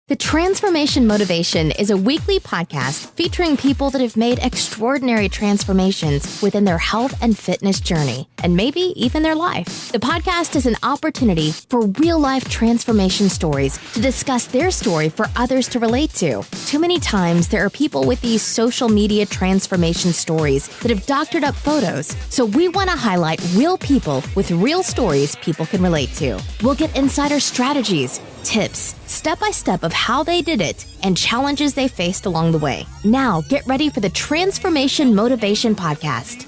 The Transformation Motivation is a weekly podcast featuring people that have made extraordinary transformations within their health and fitness journey, and maybe even their life. The podcast is an opportunity for real-life transformation stories to discuss their story for others to relate to. Too many times, there are people with these social media transformation stories that have doctored up photos, so we want to highlight real people with real stories people can relate to. We'll get insider strategies, tips, step-by-step of how they did it, and challenges they faced along the way. Now, get ready for the Transformation Motivation Podcast.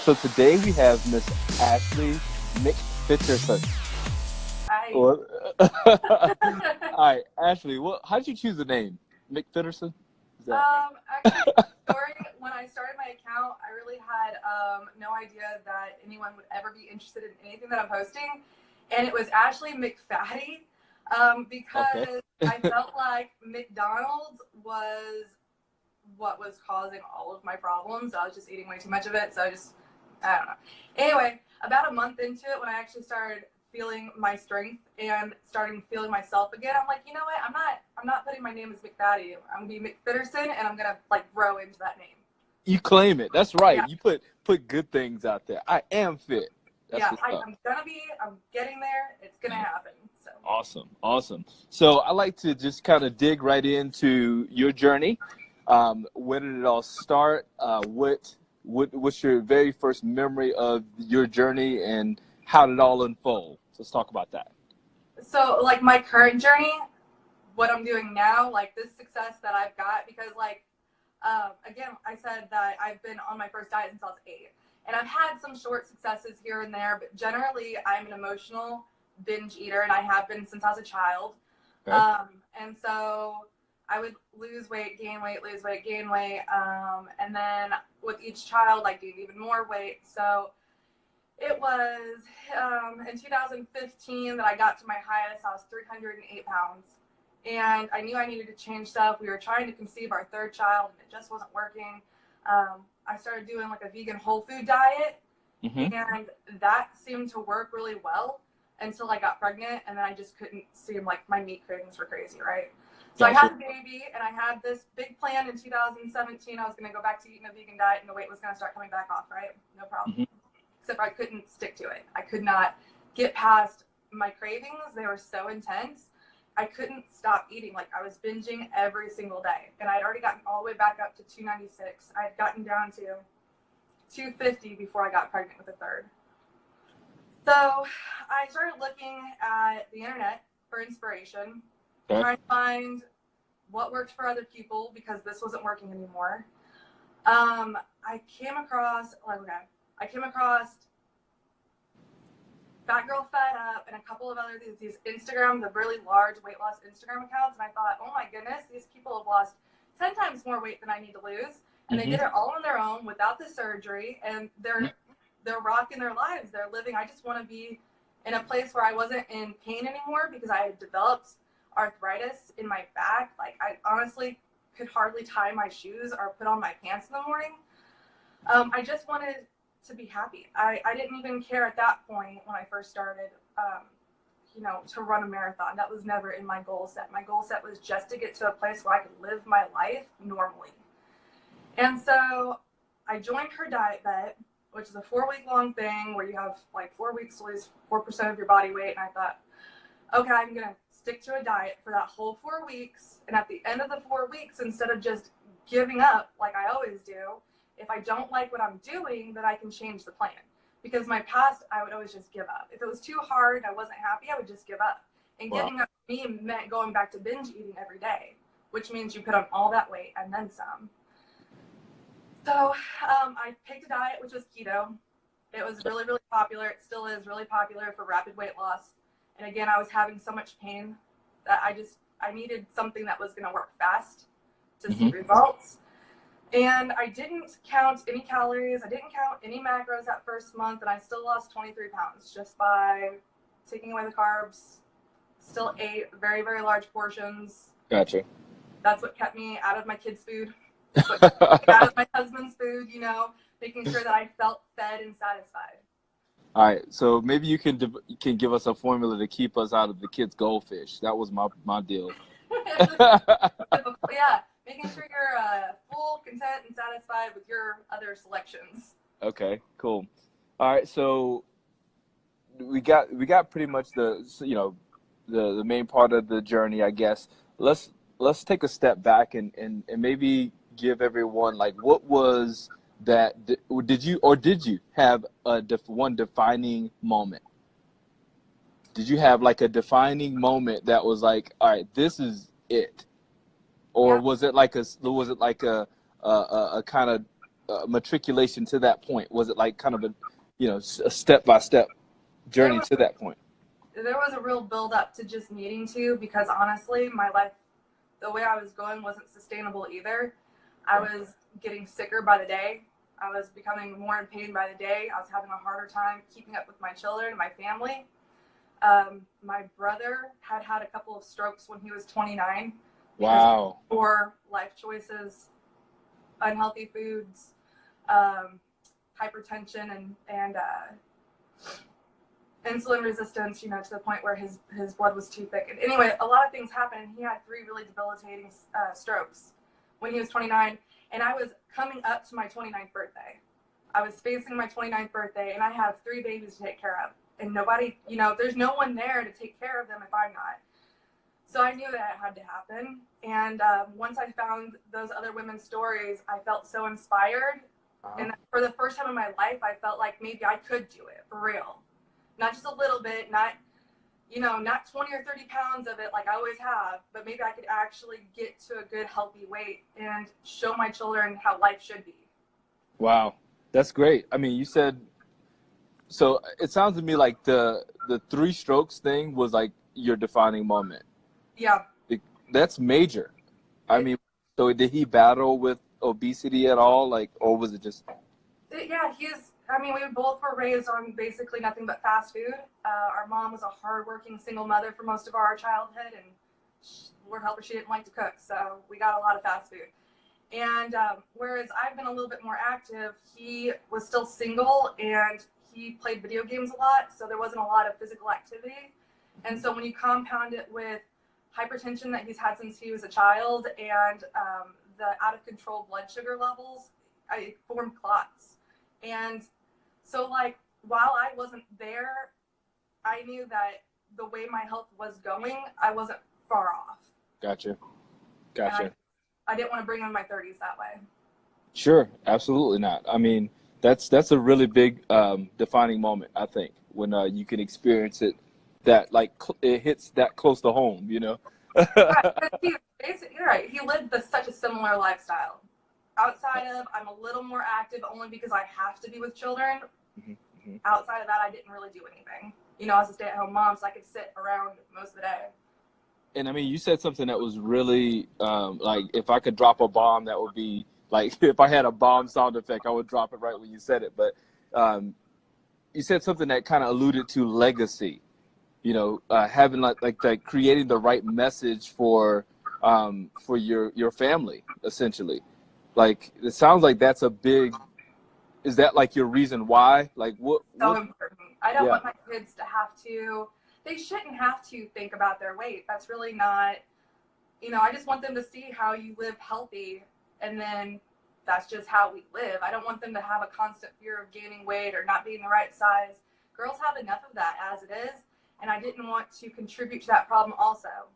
So today we have Miss Ashley McPherson. Hi. All right, Ashley, how did you choose the name? McPherson? Actually, when I started my account, I really had no idea that anyone would ever be interested in anything that I'm posting. And it was Ashley McFatty because I felt like McDonald's was what was causing all of my problems. I was just eating way too much of it. So I don't know. Anyway, about a month into it, when I actually started feeling my strength and starting feeling myself again, I'm like, you know what? I'm not putting my name as McFatty. I'm gonna be McPherson, and I'm gonna grow into that name. You claim it. That's right. Yeah. You put good things out there. I am fit. That's I'm getting there. It's gonna happen. So Awesome. So I like to just kind of dig right into your journey. When did it all start? What's your very first memory of your journey, and how did it all unfold? So let's talk about that. So my current journey, what I'm doing now, this success that I've got, because again, I said that I've been on my first diet since I was 8. And I've had some short successes here and there, but generally I'm an emotional binge eater, and I have been since I was a child. Okay. And so I would lose weight, gain weight, lose weight, gain weight. And then with each child, I gained even more weight. So it was in 2015 that I got to my highest. I was 308 pounds. And I knew I needed to change stuff. We were trying to conceive our third child, and it just wasn't working. I started doing a vegan whole food diet, and that seemed to work really well until I got pregnant, and then I just couldn't seem my meat cravings were crazy, right? So Gotcha. I had a baby, and I had this big plan in 2017. I was going to go back to eating a vegan diet, and the weight was going to start coming back off, right? No problem. Except I couldn't stick to it. I could not get past my cravings. They were so intense. I couldn't stop eating. I was binging every single day, and I'd already gotten all the way back up to 296. I had gotten down to 250 before I got pregnant with a third. So I started looking at the internet for inspiration, trying to find what worked for other people, because this wasn't working anymore. I came across Fat Girl Fed Up and a couple of other these Instagram, the really large weight loss Instagram accounts, and I thought, oh my goodness, these people have lost 10 times more weight than I need to lose, and they did it all on their own without the surgery, and they're rocking their lives. They're living. I just want to be in a place where I wasn't in pain anymore, because I had developed arthritis in my back. I honestly could hardly tie my shoes or put on my pants in the morning. I just wanted to be happy. I didn't even care at that point when I first started, to run a marathon. That was never in my goal set. My goal set was just to get to a place where I could live my life normally. And so I joined Her Diet Bet, which is a 4-week-long thing where you have 4 weeks to lose 4% of your body weight. And I thought, okay, I'm going to stick to a diet for that whole 4 weeks. And at the end of the 4 weeks, instead of just giving up like I always do, if I don't like what I'm doing, then I can change the plan. Because my past, I would always just give up. If it was too hard and I wasn't happy, I would just give up. And giving up for me meant going back to binge eating every day, which means you put on all that weight and then some. So I picked a diet, which was keto. It was really, really popular. It still is really popular for rapid weight loss. And again, I was having so much pain that I needed something that was going to work fast to see results. And I didn't count any calories. I didn't count any macros that first month, and I still lost 23 pounds just by taking away the carbs. Still ate very, very large portions. Gotcha. That's what kept me out of my kids' food. That's what kept me out of my husband's food, making sure that I felt fed and satisfied. All right, so maybe you can give us a formula to keep us out of the kids' goldfish. That was my deal. Yeah, making sure you're full, content, and satisfied with your other selections. Okay, cool. All right, so we got pretty much the main part of the journey, I guess. Let's take a step back and maybe give everyone like what was that did you have one defining moment? Did you have like a defining moment that was like, all right, this is it? Or Yeah. was it like a kind of matriculation to that point? Was it like kind of a step by step journey to that point? There was a real build up to just needing to, because honestly, my life, the way I was going, wasn't sustainable either. I was getting sicker by the day. I was becoming more in pain by the day. I was having a harder time keeping up with my children and my family. My brother had a couple of strokes when he was 29. Wow. Poor life choices, unhealthy foods, hypertension, and insulin resistance, to the point where his blood was too thick. And anyway, a lot of things happened, and he had 3 really debilitating strokes when he was 29. And I was coming up to my 29th birthday. I was facing my 29th birthday, and I have 3 babies to take care of. And nobody, there's no one there to take care of them if I'm not. So I knew that it had to happen. And once I found those other women's stories, I felt so inspired. And for the first time in my life, I felt like maybe I could do it for real. Not just a little bit, not 20 or 30 pounds of it like I always have, but maybe I could actually get to a good, healthy weight and show my children how life should be. Wow. That's great. I mean, you said, so it sounds to me like the 3 strokes thing was like your defining moment. Yeah. That's major. I mean, so did he battle with obesity at all? Like, or was it just? Yeah, we both were raised on basically nothing but fast food. Our mom was a hardworking single mother for most of our childhood, and Lord help her, she didn't like to cook, so we got a lot of fast food. And whereas I've been a little bit more active, he was still single, and he played video games a lot, so there wasn't a lot of physical activity. And so when you compound it with hypertension that he's had since he was a child, and the out of control blood sugar levels, I formed clots. And so like, while I wasn't there, I knew that the way my health was going, I wasn't far off. Gotcha. I didn't want to bring him in my 30s that way. Sure. Absolutely not. I mean, that's a really big defining moment, I think, when you can experience it that like it hits that close to home, You're right. He lived such a similar lifestyle. Outside of, I'm a little more active only because I have to be with children. Mm-hmm. Outside of that, I didn't really do anything. I was a stay-at-home mom, so I could sit around most of the day. And I mean, you said something that was really like, if I could drop a bomb, that would be like, if I had a bomb sound effect, I would drop it right when you said it. But you said something that kind of alluded to legacy. Having like creating the right message for your family, essentially. Like, it sounds like that's a big. Is that like your reason why? Like what? So important. I don't want my kids to have to. They shouldn't have to think about their weight. That's really not. I just want them to see how you live healthy, and then that's just how we live. I don't want them to have a constant fear of gaining weight or not being the right size. Girls have enough of that as it is. And I didn't want to contribute to that problem also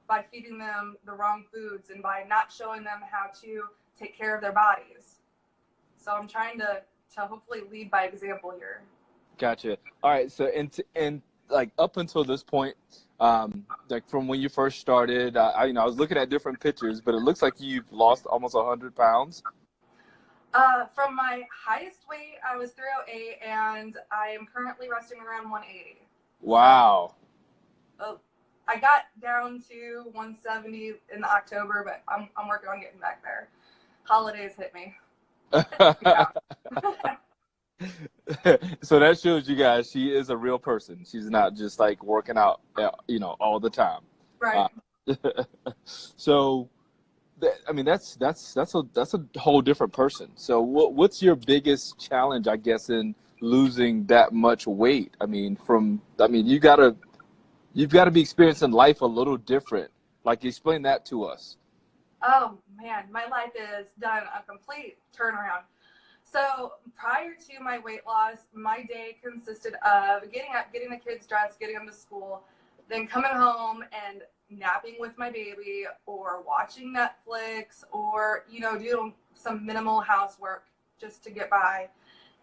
by feeding them the wrong foods and by not showing them how to take care of their bodies. So I'm trying to hopefully lead by example here. Gotcha. All right. So and like up until this point, like from when you first started, I was looking at different pictures, but it looks like you've lost almost 100 pounds. From my highest weight, I was 308, and I am currently resting around 180. Wow. So, I got down to 170 in October, but I'm working on getting back there. Holidays hit me. So that shows you guys she is a real person. She's not just like working out, all the time. Right. So, that's a whole different person. So what's your biggest challenge, I guess, in losing that much weight? I mean, you've gotta be experiencing life a little different. Like, explain that to us. Oh man, my life is done a complete turnaround. So prior to my weight loss, my day consisted of getting up, getting the kids dressed, getting them to school, then coming home and napping with my baby or watching Netflix or, doing some minimal housework just to get by.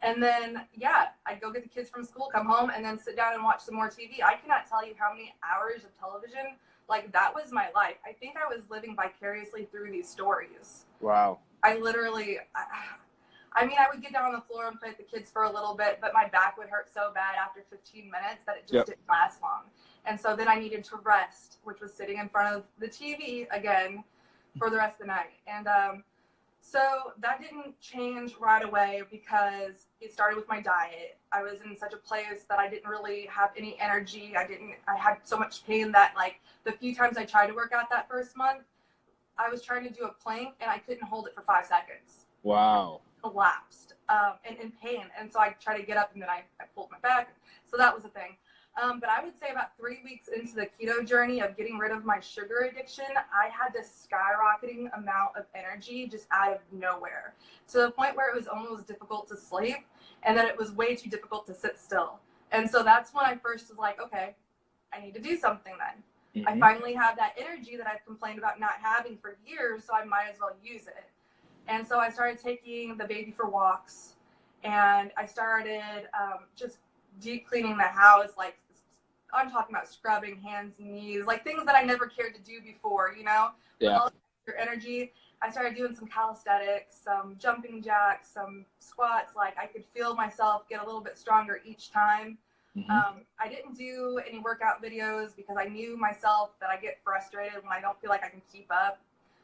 And then, yeah, I'd go get the kids from school, come home, and then sit down and watch some more TV. I cannot tell you how many hours of television, like, that was my life. I think I was living vicariously through these stories. Wow. I literally, I mean, I would get down on the floor and play with the kids for a little bit, but my back would hurt so bad after 15 minutes that it just didn't last long. And so then I needed to rest, which was sitting in front of the TV again for the rest of the night. And so that didn't change right away because it started with my diet. I was in such a place that I didn't really have any energy. I had so much pain that, like, the few times I tried to work out that first month, I was trying to do a plank and I couldn't hold it for 5 seconds. Wow. Collapsed and in pain. And so I tried to get up and then I pulled my back. So that was a thing. But I would say about 3 weeks into the keto journey of getting rid of my sugar addiction, I had this skyrocketing amount of energy just out of nowhere, to the point where it was almost difficult to sleep and that it was way too difficult to sit still. And so that's when I first was like, okay, I need to do something then. I finally have that energy that I've complained about not having for years, so I might as well use it. And so I started taking the baby for walks, and I started just deep cleaning the house. Like, I'm talking about scrubbing hands and knees, like things that I never cared to do before, Yeah. With all your energy. I started doing some calisthenics, some jumping jacks, some squats. Like, I could feel myself get a little bit stronger each time. I didn't do any workout videos because I knew myself that I get frustrated when I don't feel like I can keep up.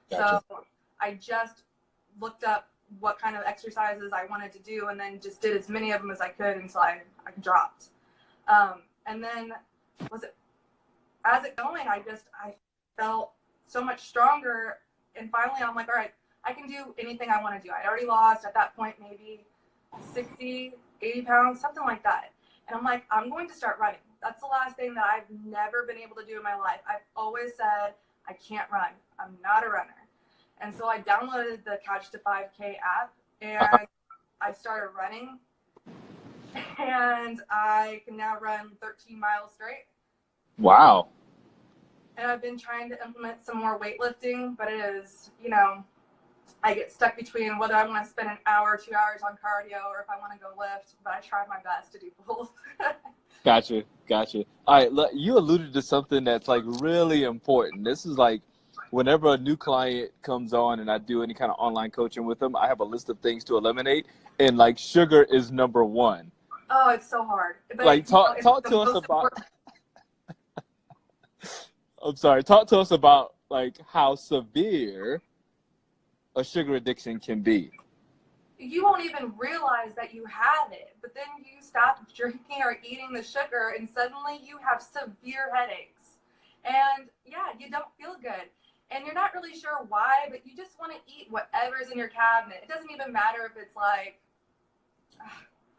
Gotcha. So I just looked up what kind of exercises I wanted to do and then just did as many of them as I could until I dropped. And then as it going, I felt so much stronger. And finally I'm like, all right, I can do anything I want to do. I'd already lost at that point maybe 60, 80 pounds, something like that. And I'm like, I'm going to start running. That's the last thing that I've never been able to do in my life. I've always said, I can't run. I'm not a runner. And so I downloaded the Couch to 5K app and I started running. And I can now run 13 miles straight. Wow. And I've been trying to implement some more weightlifting, but it is, I get stuck between whether I want to spend an hour, 2 hours on cardio or if I want to go lift, but I try my best to do both. Gotcha. All right, look, you alluded to something that's, like, really important. This is like, whenever a new client comes on and I do any kind of online coaching with them, I have a list of things to eliminate, and, like, sugar is number one. Oh, it's so hard. But like, talk to us about. I'm sorry. Talk to us about, like, how severe a sugar addiction can be. You won't even realize that you have it, but then you stop drinking or eating the sugar and suddenly you have severe headaches. And yeah, you don't feel good. And you're not really sure why, but you just want to eat whatever's in your cabinet. It doesn't even matter if it's like,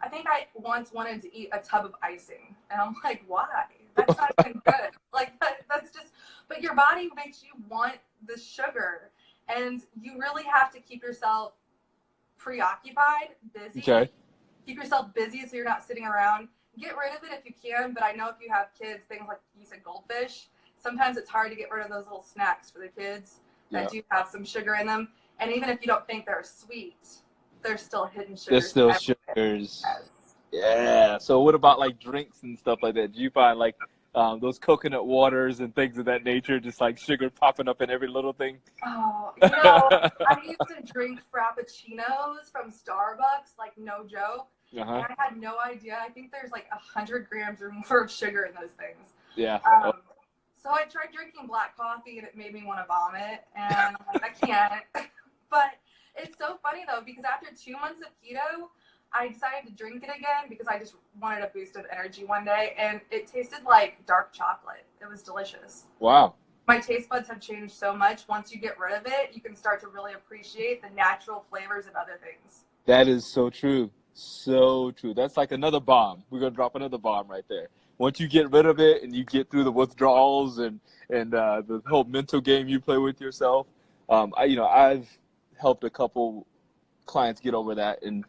I think I once wanted to eat a tub of icing. And I'm like, why? That's not even good. Like, that's just, but your body makes you want the sugar. And you really have to keep yourself preoccupied, busy. Okay. Keep yourself busy so you're not sitting around. Get rid of it if you can, but I know if you have kids, things like you said, goldfish, sometimes it's hard to get rid of those little snacks for the kids that do have some sugar in them. And even if you don't think they're sweet, they're still hidden sugars. There's still sugars. Yes. Yeah. So what about, like, drinks and stuff like that? Do you find, like, those coconut waters and things of that nature, just, like, sugar popping up in every little thing? Oh, I used to drink Frappuccinos from Starbucks, like, no joke. And I had no idea. I think there's like 100 grams or more of sugar in those things. Yeah. So I tried drinking black coffee and it made me want to vomit. And I'm like, I can't. But it's so funny though, because after 2 months of keto, I decided to drink it again because I just wanted a boost of energy one day. And it tasted like dark chocolate. It was delicious. Wow. My taste buds have changed so much. Once you get rid of it, you can start to really appreciate the natural flavors of other things. That is so true. So true. That's like another bomb. We're gonna drop another bomb right there. Once you get rid of it and you get through the withdrawals and the whole mental game you play with yourself, I've helped a couple clients get over that, and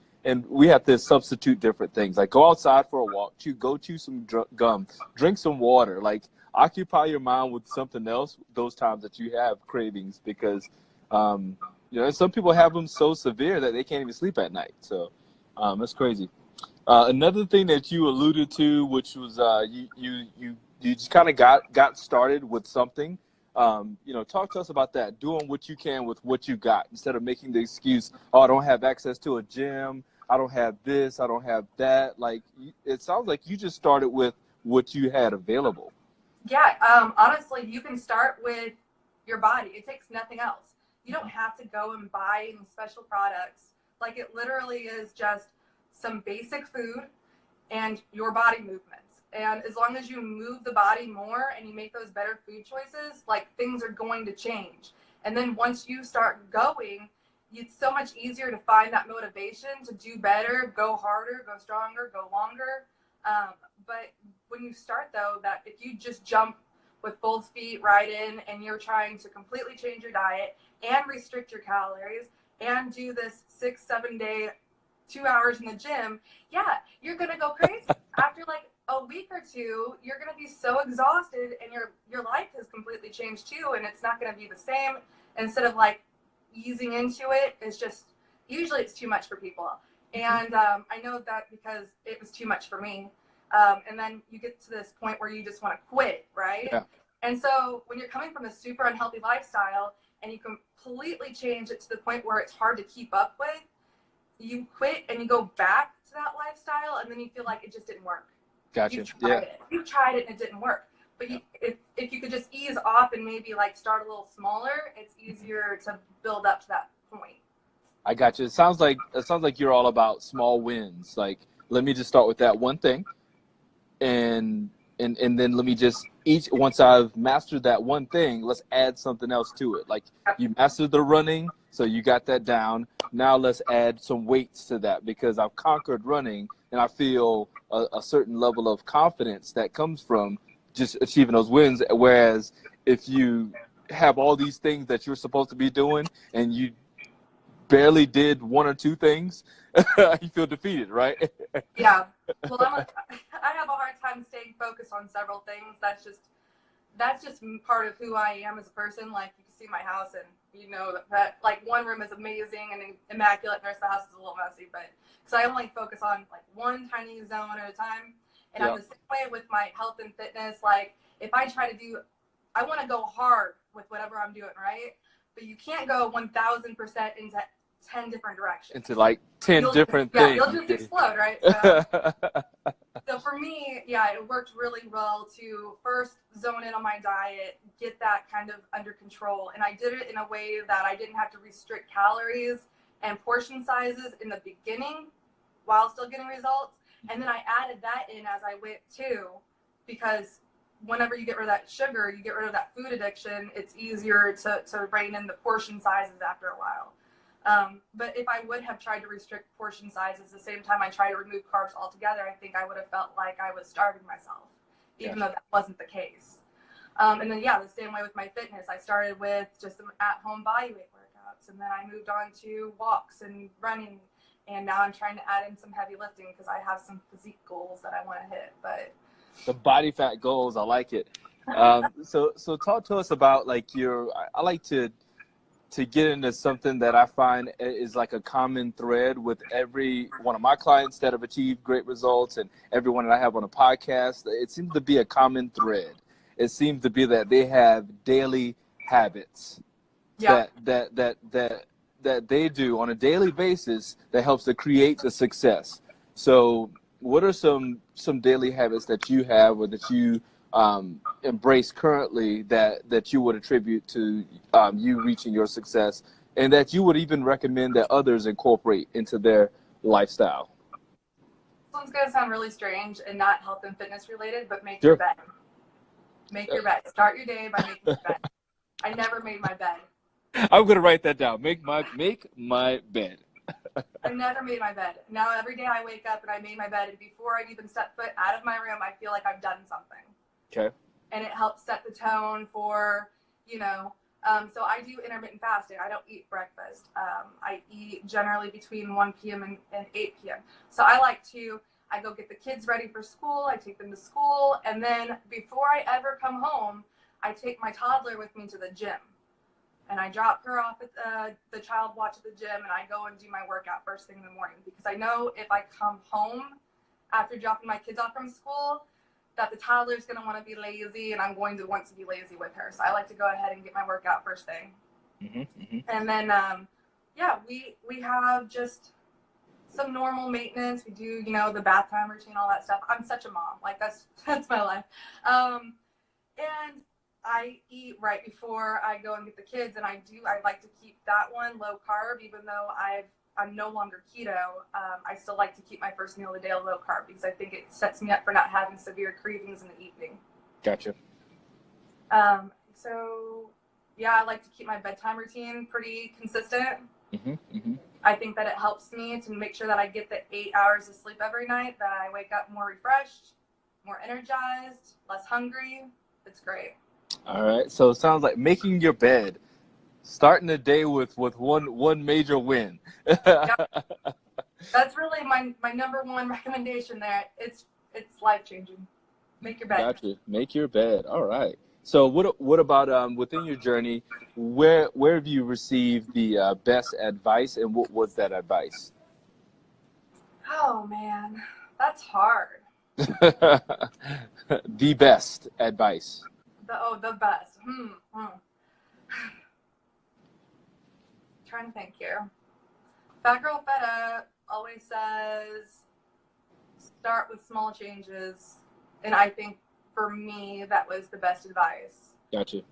we have to substitute different things, like go outside for a walk, go chew some gum, drink some water, like occupy your mind with something else those times that you have cravings, because some people have them so severe that they can't even sleep at night. So that's crazy. Another thing that you alluded to, which was you just kind of got started with something. Talk to us about that, doing what you can with what you got instead of making the excuse, oh, I don't have access to a gym, I don't have this, I don't have that. Like, it sounds like you just started with what you had available. Yeah, honestly, you can start with your body. It takes nothing else. You don't have to go and buy any special products. Like, it literally is just some basic food and your body movements. And as long as you move the body more and you make those better food choices, like, things are going to change. And then once you start going, it's so much easier to find that motivation to do better, go harder, go stronger, go longer. But when you start, though, that if you just jump with both feet right in and you're trying to completely change your diet and restrict your calories and do this 6-7 day, 2 hours in the gym, yeah, you're going to go crazy. After like a week or two, you're going to be so exhausted and your life has completely changed too. And it's not going to be the same. Instead of like easing into it, it's just, usually it's too much for people. And I know that because it was too much for me. And then you get to this point where you just want to quit, right? Yeah. And so when you're coming from a super unhealthy lifestyle and you completely change it to the point where it's hard to keep up with, you quit and you go back to that lifestyle, and then you feel like it just didn't work. Gotcha. You tried it and it didn't work. But if you could just ease off and maybe like start a little smaller, it's easier to build up to that point. I got you. It sounds like you're all about small wins. Like, let me just start with that one thing, and then let me just once I've mastered that one thing, let's add something else to it. Like, you mastered the running, so you got that down. Now let's add some weights to that, because I've conquered running and I feel a certain level of confidence that comes from just achieving those wins. Whereas if you have all these things that you're supposed to be doing and you barely did one or two things, you feel defeated, right? Yeah. Well, I have a hard time staying focused on several things. That's just part of who I am as a person. Like, you can see my house and you know that like one room is amazing and immaculate, and the rest of the house is a little messy, but because I only focus on like one tiny zone at a time. And I'm the same way with my health and fitness. Like, if I try to I want to go hard with whatever I'm doing, right? But you can't go 1000% into 10 different directions. Into like 10 different things. Yeah, you'll just explode, right? So, so for me, yeah, it worked really well to first zone in on my diet, get that kind of under control. And I did it in a way that I didn't have to restrict calories and portion sizes in the beginning while still getting results. And then I added that in as I went too, because whenever you get rid of that sugar, you get rid of that food addiction, it's easier to rein in the portion sizes after a while. But if I would have tried to restrict portion sizes the same time I tried to remove carbs altogether, I think I would have felt like I was starving myself, even though that wasn't the case. And then, the same way with my fitness. I started with just some at-home bodyweight workouts, and then I moved on to walks and running, and now I'm trying to add in some heavy lifting because I have some physique goals that I want to hit. But the body fat goals, I like it. So talk to us about like I like to get into something that I find is like a common thread with every one of my clients that have achieved great results and everyone that I have on a podcast. It seems to be a common thread. It seems to be that they have daily habits that they do on a daily basis that helps to create the success. So what are some daily habits that you have or that you embrace currently that you would attribute to you reaching your success, and that you would even recommend that others incorporate into their lifestyle? This one's going to sound really strange and not health and fitness related, but make your bed. Make your bed. Start your day by making your bed. I never made my bed. I'm going to write that down. Make my bed. I never made my bed. Now every day I wake up and I made my bed, and before I even step foot out of my room, I feel like I've done something. Okay. And it helps set the tone for, you know, so I do intermittent fasting. I don't eat breakfast. I eat generally between 1 p.m. and 8 p.m. So I go get the kids ready for school. I take them to school. And then before I ever come home, I take my toddler with me to the gym. And I drop her off at the child watch at the gym, and I go and do my workout first thing in the morning. Because I know if I come home after dropping my kids off from school, that the toddler's going to want to be lazy, and I'm going to want to be lazy with her. So I like to go ahead and get my workout first thing. And then, we have just some normal maintenance. We do, you know, the bath time routine, all that stuff. I'm such a mom. Like, that's my life. And I eat right before I go and get the kids, and I like to keep that one low carb, even though I'm no longer keto. I still like to keep my first meal of the day low carb because I think it sets me up for not having severe cravings in the evening. Gotcha. So yeah, I like to keep my bedtime routine pretty consistent. I think that it helps me to make sure that I get the 8 hours of sleep every night, that I wake up more refreshed, more energized, less hungry. It's great. All right. So it sounds like making your bed, starting the day with one major win. Yep. That's really my number one recommendation there. It's life-changing. Make your bed. Gotcha. Make your bed. All right. So what about within your journey, where have you received the best advice, and what was that advice? Oh man, that's hard. The best advice. The best. Trying to think here. Fat Girl Fed Up always says start with small changes, and I think for me that was the best advice. Gotcha.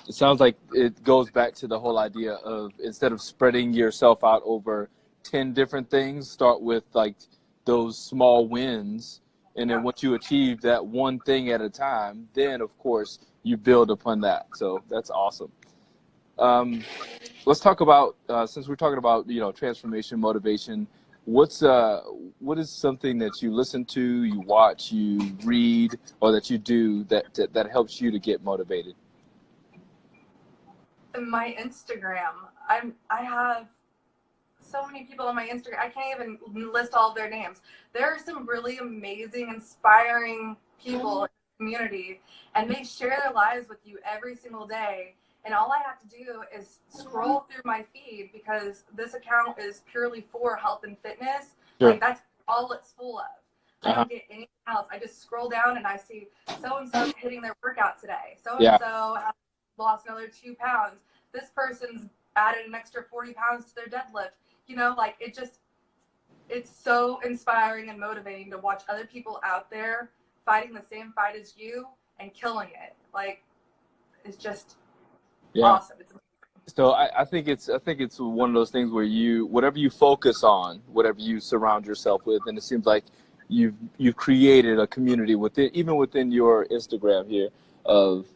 It sounds like it goes back to the whole idea of, instead of spreading yourself out over 10 different things, start with like those small wins, and then once you achieve that one thing at a time, then of course you build upon that. So that's awesome. Let's talk about, since we're talking about, you know, transformation, motivation, what is something that you listen to, you watch, you read, or that you do that helps you to get motivated? My Instagram. I have so many people on my Instagram. I can't even list all of their names. There are some really amazing, inspiring people in the community, and they share their lives with you every single day. And all I have to do is scroll through my feed, because this account is purely for health and fitness. Sure. Like, that's all it's full of. I don't get anything else. I just scroll down and I see so-and-so hitting their workout today. So-and-so has lost another 2 pounds. This person's added an extra 40 pounds to their deadlift. You know, like, it's so inspiring and motivating to watch other people out there fighting the same fight as you and killing it. Like, it's just awesome. So I think it's one of those things where whatever you focus on, whatever you surround yourself with, and it seems like you've created a community even within your Instagram here of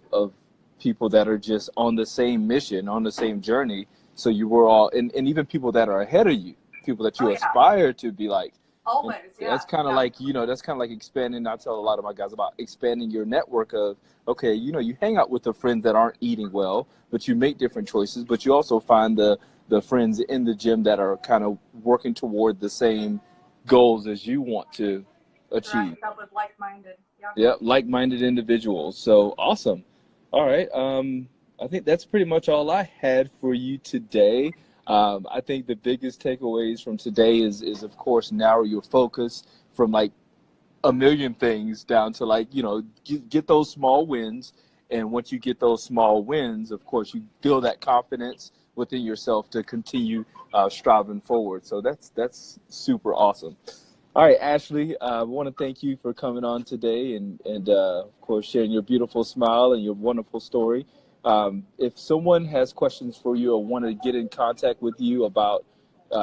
people that are just on the same mission, on the same journey. So you were all, and even people that are ahead of you, people that you aspire to be like. Always, That's kind of like, you know, that's kind of like expanding. I tell a lot of my guys about expanding your network of, okay, you know, you hang out with the friends that aren't eating well, but you make different choices, but you also find the friends in the gym that are kind of working toward the same goals as you want to achieve. With like-minded. Yeah, like-minded individuals. So awesome. All right. I think that's pretty much all I had for you today. I think the biggest takeaways from today is of course, narrow your focus from like a million things down to, like, you know, get those small wins. And once you get those small wins, of course, you build that confidence within yourself to continue striving forward. So that's super awesome. All right, Ashley, I want to thank you for coming on today and of course, sharing your beautiful smile and your wonderful story. If someone has questions for you or want to get in contact with you about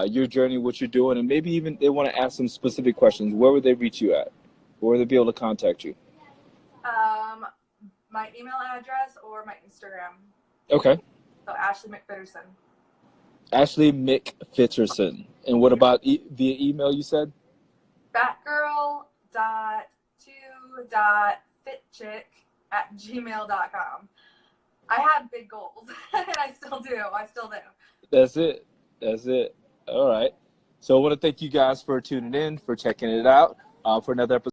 your journey, what you're doing, and maybe even they want to ask some specific questions, where would they reach you at? Where would they be able to contact you? My email address or my Instagram. Okay. So Ashley McPherson. Ashley McFitterson. And what about via email, you said? Batgirl.2.fitchick@gmail.com. I had big goals, and I still do. That's it. That's it. All right. So I want to thank you guys for tuning in, for checking it out, for another episode.